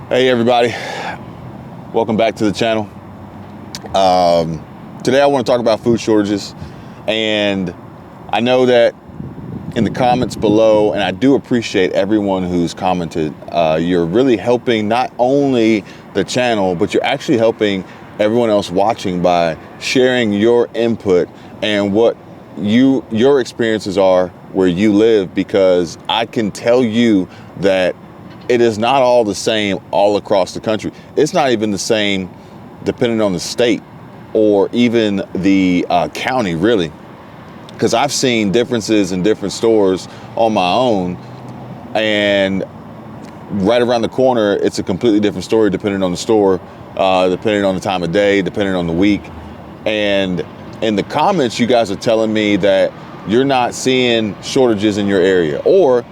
Hey everybody, welcome back to the channel. Today I want to talk about food shortages, and I know that in the comments below, and I do appreciate everyone who's commented, you're really helping not only the channel, but you're actually helping everyone else watching by sharing your input and what your experiences are where you live, because I can tell you that it is not all the same all across the country. It's not even the same depending on the state or even the county, really. Because I've seen differences in different stores on my own, and right around the corner, it's a completely different story depending on the store, depending on the time of day, depending on the week. And in the comments, you guys are telling me that you're not seeing shortages in your area, or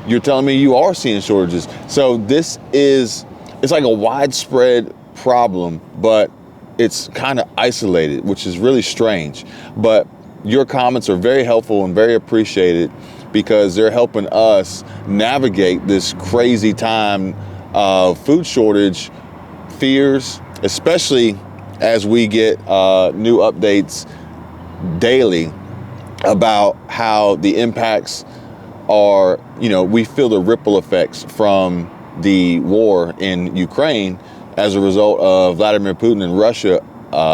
you're telling me you are seeing shortages. So it's like a widespread problem, but it's kind of isolated, which is really strange. But your comments are very helpful and very appreciated, because they're helping us navigate this crazy time of food shortage fears, especially as we get new updates daily about how the impacts are, we feel the ripple effects from the war in Ukraine as a result of Vladimir Putin and Russia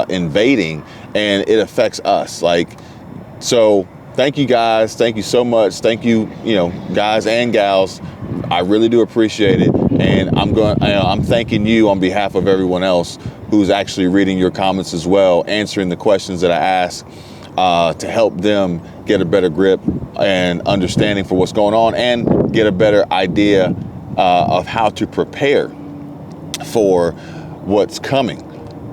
invading, and it affects us. So thank you guys. Thank you so much. Thank you, guys and gals. I really do appreciate it. And I'm thanking you on behalf of everyone else who's actually reading your comments as well, answering the questions that I ask, to help them get a better grip and understanding for what's going on, and get a better idea of how to prepare for what's coming.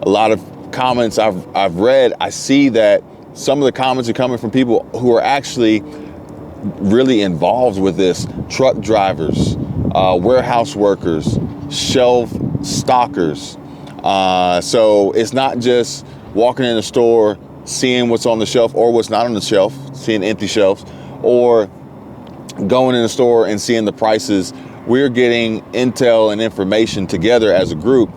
A lot of comments I've read, I see that some of the comments are coming from people who are actually really involved with this: truck drivers, warehouse workers, shelf stockers. So it's not just walking in a store, seeing what's on the shelf or what's not on the shelf, seeing empty shelves, or going in the store and seeing the prices. We're getting intel and information together as a group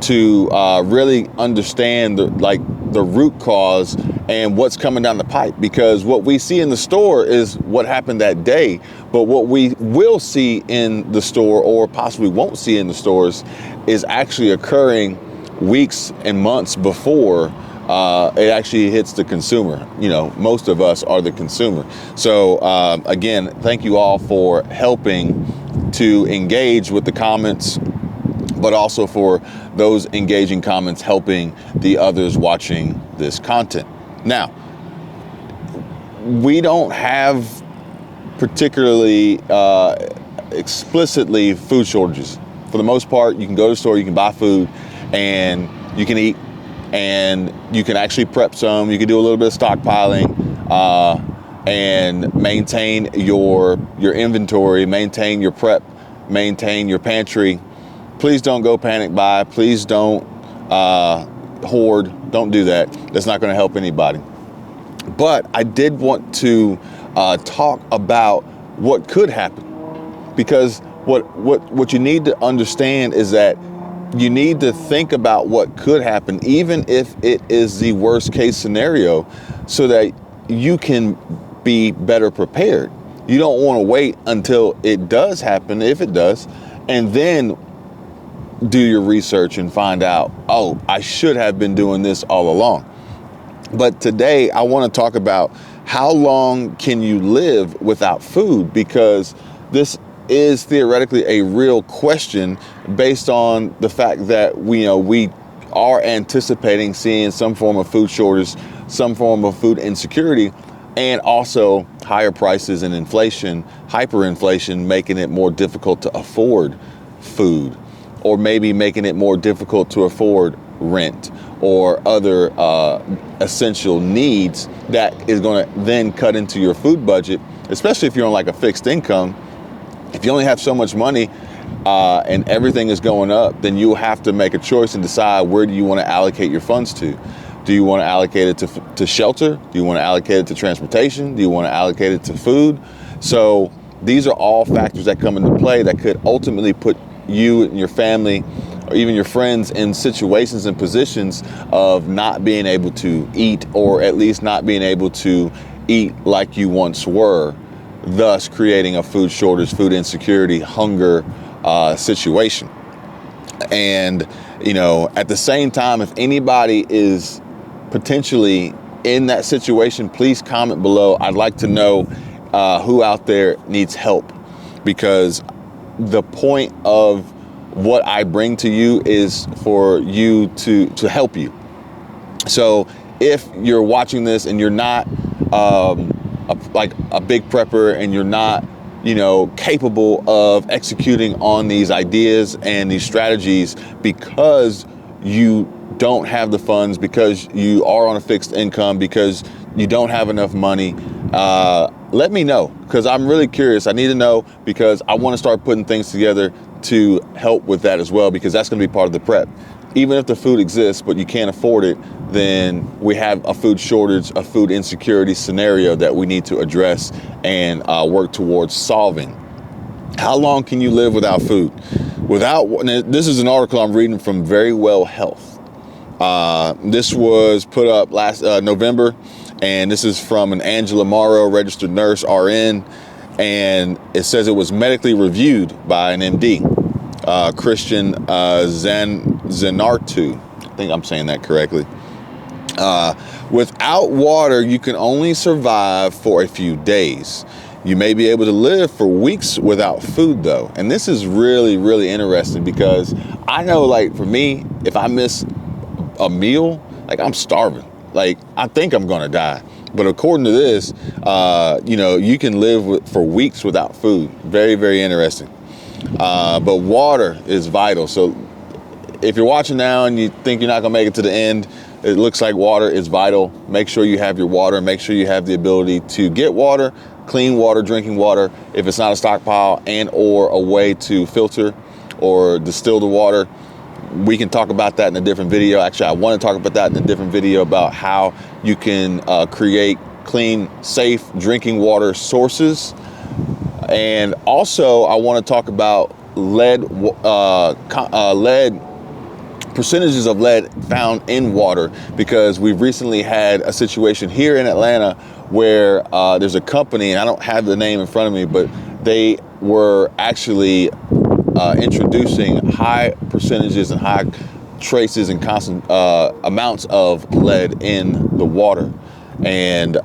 to really understand the root cause and what's coming down the pipe, because what we see in the store is what happened that day, but what we will see in the store, or possibly won't see in the stores, is actually occurring weeks and months before it actually hits the consumer. Most of us are the consumer. So again, thank you all for helping to engage with the comments, but also for those engaging comments helping the others watching this content. Now, we don't have particularly explicitly food shortages. For the most part, you can go to the store, you can buy food, and you can eat, and you can actually prep some. You can do a little bit of stockpiling and maintain your inventory, maintain your prep, maintain your pantry. Please don't go panic buy. Please don't hoard. Don't do that. That's not going to help anybody. But I did want to talk about what could happen, because what you need to understand is that you need to think about what could happen, even if it is the worst case scenario, so that you can be better prepared. You don't want to wait until it does happen, if it does, and then do your research and find out, oh, I should have been doing this all along. But today I want to talk about how long can you live without food, because this is theoretically a real question based on the fact that we are anticipating seeing some form of food shortage, some form of food insecurity, and also higher prices and inflation, hyperinflation, making it more difficult to afford food, or maybe making it more difficult to afford rent or other essential needs that is going to then cut into your food budget, especially if you're on like a fixed income. If you only have so much money and everything is going up, then you have to make a choice and decide, where do you want to allocate your funds to? Do you want to allocate it to shelter? Do you want to allocate it to transportation? Do you want to allocate it to food? So these are all factors that come into play that could ultimately put you and your family or even your friends in situations and positions of not being able to eat, or at least not being able to eat like you once were, thus creating a food shortage, food insecurity, hunger situation. And, you know, at the same time, if anybody is potentially in that situation, please comment below. I'd like to know who out there needs help, because the point of what I bring to you is for you to help you. So if you're watching this and you're not like a big prepper, and you're not, you know, capable of executing on these ideas and these strategies because you don't have the funds, because you are on a fixed income, because you don't have enough money, let me know, because I'm really curious. I need to know, because I want to start putting things together to help with that as well, because that's going to be part of the prep. Even if the food exists but you can't afford it, then we have a food shortage, a food insecurity scenario that we need to address and work towards solving. How long can you live without food? This is an article I'm reading from Very Well Health. This was put up last November, and this is from an Angela Morrow, registered nurse, RN, and it says it was medically reviewed by an MD, Christian Zanartu. I think I'm saying that correctly. Without water, you can only survive for a few days. You may be able to live for weeks without food, though. And this is really, really interesting, because I know, like, for me, if I miss a meal, like, I'm starving. Like, I think I'm gonna die. But according to this, you know, you can live for weeks without food. Very, very interesting. But water is vital. So if you're watching now and you think you're not gonna make it to the end, it looks like water is vital. Make sure you have your water. Make sure you have the ability to get water, clean water, drinking water, if it's not a stockpile, and or a way to filter or distill the water. We can talk about that in a different video. Actually, I want to talk about that in a different video, about how you can create clean, safe drinking water sources. And also, I want to talk about percentages of lead found in water, because we've recently had a situation here in Atlanta where there's a company, and I don't have the name in front of me, but they were actually introducing high percentages and high traces and constant amounts of lead in the water. And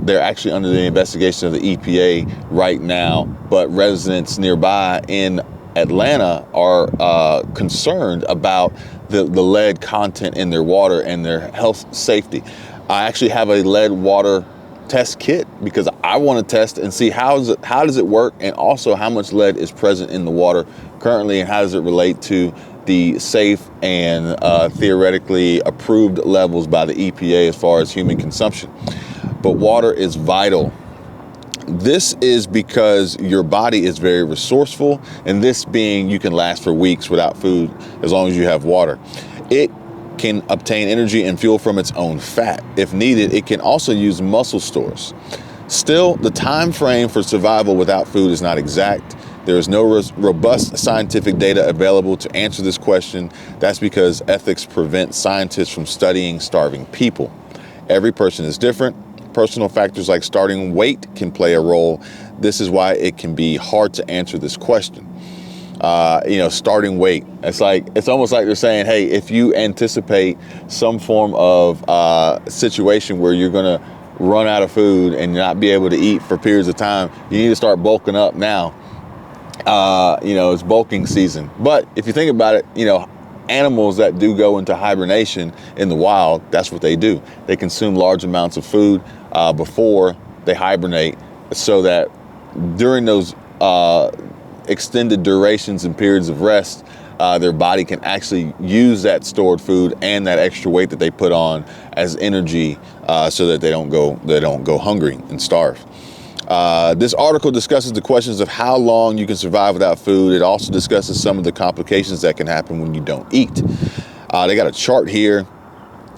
they're actually under the investigation of the EPA right now, but residents nearby in Atlanta are concerned about the lead content in their water and their health safety. I actually have a lead water test kit, because I want to test and see how does it work, and also how much lead is present in the water currently, and how does it relate to the safe and theoretically approved levels by the EPA as far as human consumption. But water is vital. This is because your body is very resourceful, and this being, you can last for weeks without food as long as you have water. It can obtain energy and fuel from its own fat. If needed, it can also use muscle stores. Still, the time frame for survival without food is not exact. There is no robust scientific data available to answer this question. That's because ethics prevent scientists from studying starving people. Every person is different. Personal factors like starting weight can play a role. This is why it can be hard to answer this question. You know, starting weight. It's almost like they're saying, hey, if you anticipate some form of situation where you're gonna run out of food and not be able to eat for periods of time, you need to start bulking up now. You know, it's bulking season. But if you think about it, you know, animals that do go into hibernation in the wild, that's what they do. They consume large amounts of food before they hibernate, so that during those extended durations and periods of rest, their body can actually use that stored food and that extra weight that they put on as energy, so that they don't go hungry and starve. This article discusses the questions of how long you can survive without food. It also discusses some of the complications that can happen when you don't eat. They got a chart here,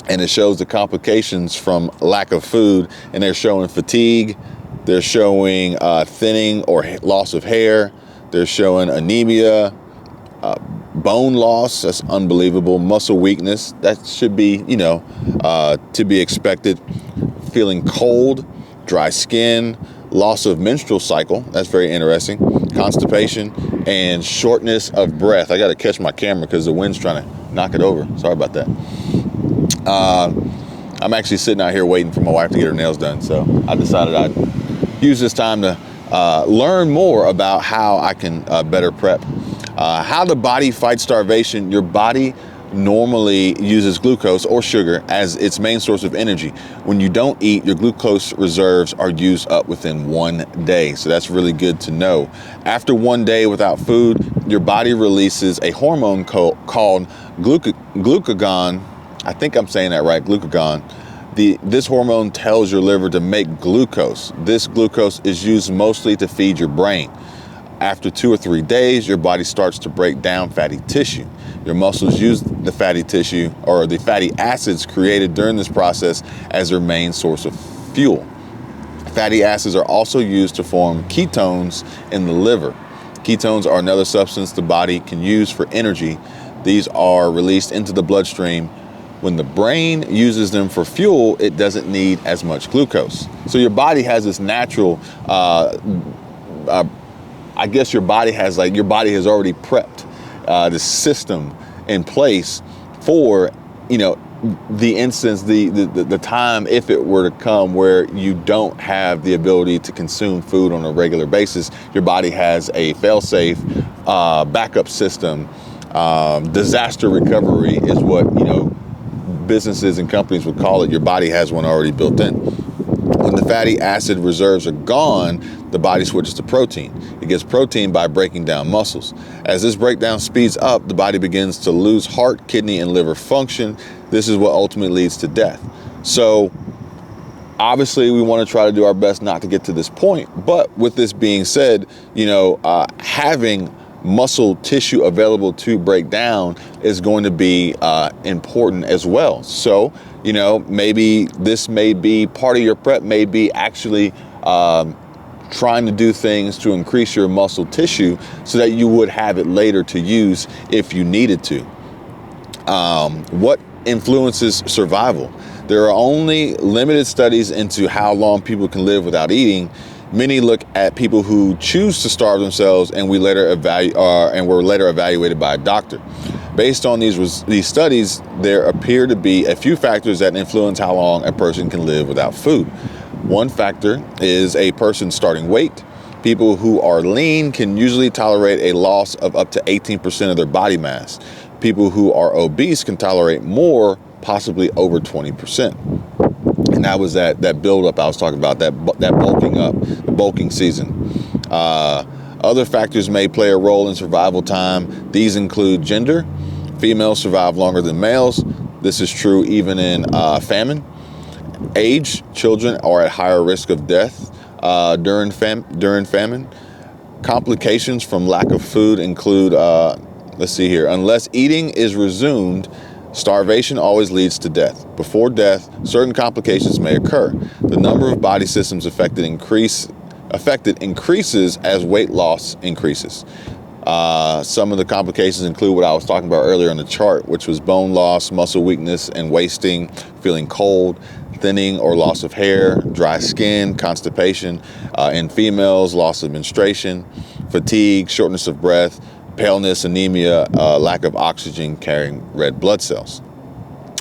and it shows the complications from lack of food, and they're showing fatigue, they're showing thinning or loss of hair, they're showing anemia, Bone loss, that's unbelievable. Muscle weakness, that should be, to be expected. Feeling cold, dry skin, loss of menstrual cycle, that's very interesting. Constipation, and shortness of breath. I got to catch my camera because the wind's trying to knock it over. Sorry about that. I'm actually sitting out here waiting for my wife to get her nails done, so I decided I'd use this time to learn more about how I can better prep. How the body fights starvation. Your body normally uses glucose or sugar as its main source of energy. When you don't eat, your glucose reserves are used up within 1 day. So that's really good to know. After 1 day without food, your body releases a hormone called glucagon. I think I'm saying that right, glucagon. This hormone tells your liver to make glucose. This glucose is used mostly to feed your brain. After 2 or 3 days, your body starts to break down fatty tissue. Your muscles use the fatty tissue or the fatty acids created during this process as their main source of fuel. Fatty acids are also used to form ketones in the liver. Ketones are another substance the body can use for energy. These are released into the bloodstream. When the brain uses them for fuel, it doesn't need as much glucose. So your body has this natural, I guess your body has already prepped the system in place for, the instance, the time, if it were to come where you don't have the ability to consume food on a regular basis. Your body has a fail-safe backup system. Disaster recovery is what, businesses and companies would call it. Your body has one already built in. When the fatty acid reserves are gone, the body switches to protein. It gets protein by breaking down muscles. As this breakdown speeds up, the body begins to lose heart, kidney, and liver function. This is what ultimately leads to death. So obviously we want to try to do our best not to get to this point. But with this being said, having muscle tissue available to break down is going to be important as well. So, maybe this may be part of your prep, may be actually trying to do things to increase your muscle tissue so that you would have it later to use if you needed to. What influences survival? There are only limited studies into how long people can live without eating. Many look at people who choose to starve themselves and were later evaluated by a doctor. Based on these studies, there appear to be a few factors that influence how long a person can live without food. One factor is a person's starting weight. People who are lean can usually tolerate a loss of up to 18% of their body mass. People who are obese can tolerate more, possibly over 20%. And that was that buildup I was talking about, that bulking up, the bulking season. Other factors may play a role in survival time. These include gender. Females survive longer than males. This is true even in famine. Age. Children are at higher risk of death during famine. Complications from lack of food include, unless eating is resumed, starvation always leads to death. Before death, certain complications may occur. The number of body systems affected increases as weight loss increases. Some of the complications include what I was talking about earlier on the chart, which was bone loss, muscle weakness and wasting, feeling cold, thinning or loss of hair, dry skin, constipation in females, loss of menstruation, fatigue, shortness of breath, paleness, anemia, lack of oxygen carrying red blood cells.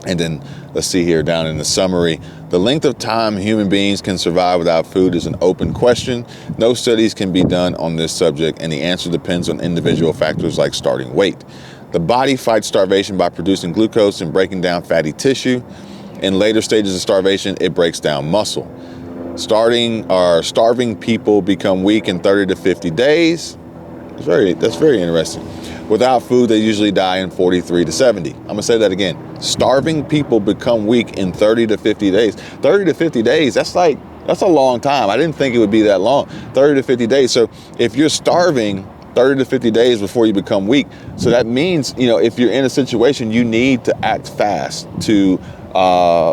And then let's see here down in the summary, the length of time human beings can survive without food is an open question. No studies can be done on this subject, and the answer depends on individual factors like starting weight. The body fights starvation by producing glucose and breaking down fatty tissue. In later stages of starvation, it breaks down muscle. Starving people become weak in 30 to 50 days. That's very interesting. Without food, they usually die in 43 to 70. I'm gonna say that again. Starving people become weak in 30 to 50 days. 30 to 50 days, that's a long time. I didn't think it would be that long. 30 to 50 days. So if you're starving 30 to 50 days before you become weak, so that means, if you're in a situation, you need to act fast to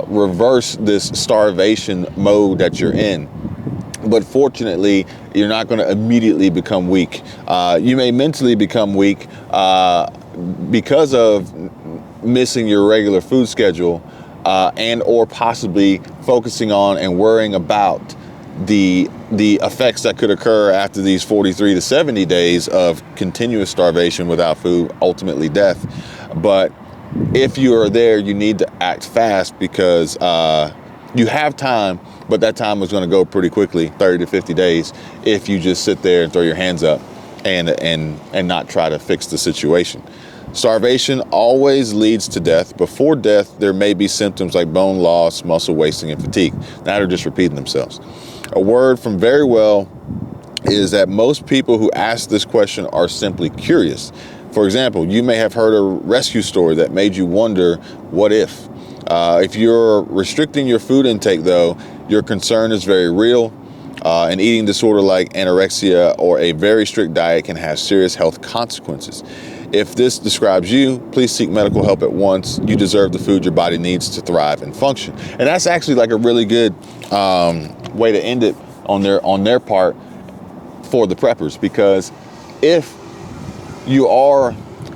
reverse this starvation mode that you're in. But fortunately, you're not going to immediately become weak. You may mentally become weak because of missing your regular food schedule, and or possibly focusing on and worrying about the effects that could occur after these 43 to 70 days of continuous starvation without food, ultimately death. But if you are there, you need to act fast, because you have time, but that time is going to go pretty quickly, 30 to 50 days, if you just sit there and throw your hands up and not try to fix the situation. Starvation always leads to death. Before death, there may be symptoms like bone loss, muscle wasting, and fatigue. Now they're just repeating themselves. A word from Very Well is that most people who ask this question are simply curious. For example, you may have heard a rescue story that made you wonder, what if? If you're restricting your food intake, though, your concern is very real. An eating disorder like anorexia or a very strict diet can have serious health consequences. If this describes you, please seek medical help at once. You deserve the food your body needs to thrive and function. And that's actually like a really good way to end it on their part for the preppers, because if you are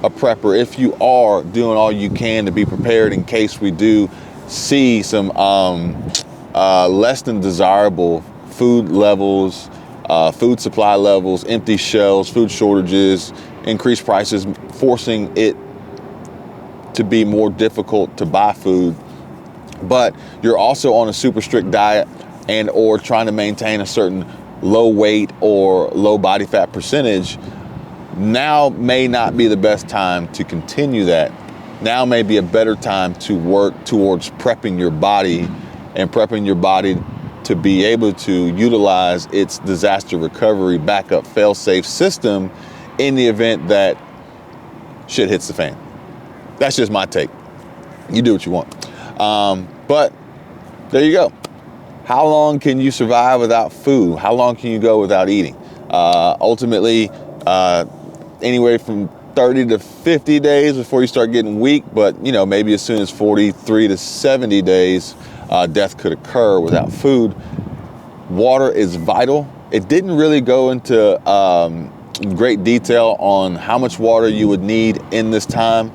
a prepper, if you are doing all you can to be prepared in case we do see some less than desirable food levels, food supply levels, empty shelves, food shortages, increased prices, forcing it to be more difficult to buy food, but you're also on a super strict diet and or trying to maintain a certain low weight or low body fat percentage, now may not be the best time to continue that. Now may be a better time to work towards prepping your body to be able to utilize its disaster recovery backup fail-safe system in the event that shit hits the fan. That's just my take. You do what you want. But there you go. How long can you survive without food? How long can you go without eating? Ultimately, anywhere from 30 to 50 days before you start getting weak, but maybe as soon as 43 to 70 days, death could occur without food. Water is vital. It didn't really go into great detail on how much water you would need in this time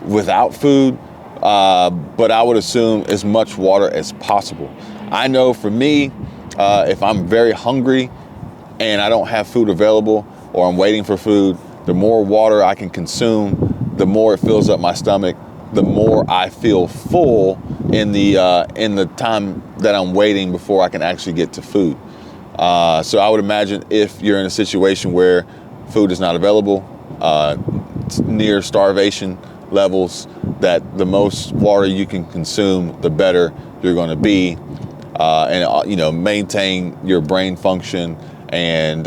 without food, but I would assume as much water as possible. I know for me, if I'm very hungry and I don't have food available or I'm waiting for food, the more water I can consume, the more it fills up my stomach, the more I feel full in the time that I'm waiting before I can actually get to food. So I would imagine if you're in a situation where food is not available, near starvation levels, that the most water you can consume, the better you're going to be, and maintain your brain function and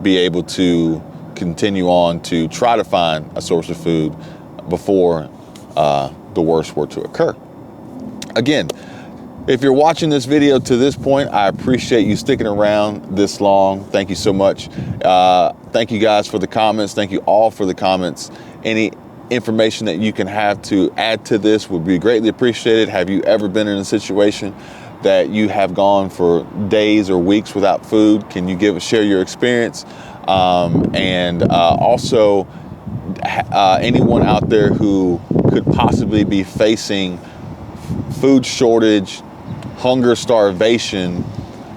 be able to continue on to try to find a source of food before the worst were to occur. Again, if you're watching this video to this point, I appreciate you sticking around this long. Thank you so much. Thank you guys for the comments. Thank you all for the comments. Any information that you can have to add to this would be greatly appreciated. Have you ever been in a situation that you have gone for days or weeks without food? Can you share your experience? And also, anyone out there who could possibly be facing food shortage, hunger, starvation,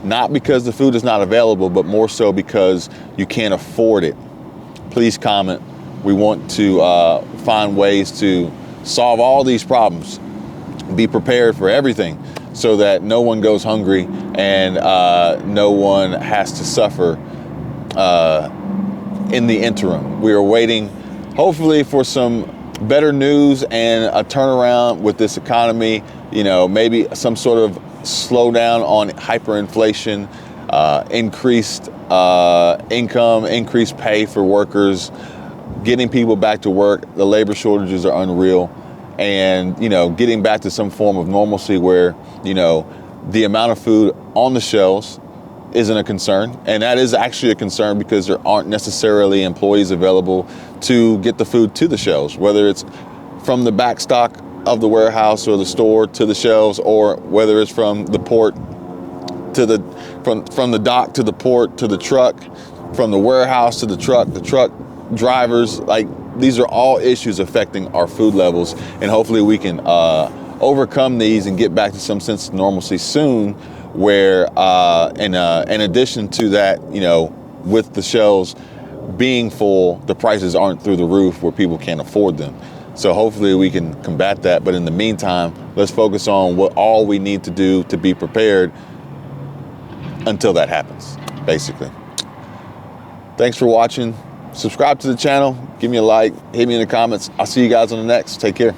not because the food is not available, but more so because you can't afford it, please comment. We want to find ways to solve all these problems, be prepared for everything so that no one goes hungry and no one has to suffer in the interim. We are waiting, hopefully, for some better news and a turnaround with this economy, maybe some sort of slowdown on hyperinflation, increased income, increased pay for workers, getting people back to work. The labor shortages are unreal, and getting back to some form of normalcy where the amount of food on the shelves isn't a concern. And that is actually a concern because there aren't necessarily employees available to get the food to the shelves, whether it's from the back stock of the warehouse or the store to the shelves, or whether it's from the port to the from the dock to the port to the truck, from the warehouse to the truck drivers. Like, these are all issues affecting our food levels, and hopefully we can overcome these and get back to some sense of normalcy soon, where in addition to that, you know, with the shelves being full, the prices aren't through the roof where people can't afford them. So hopefully we can combat that. But in the meantime, let's focus on what all we need to do to be prepared until that happens, basically. Thanks for watching. Subscribe to the channel, give me a like, hit me in the comments. I'll see you guys on the next. Take care.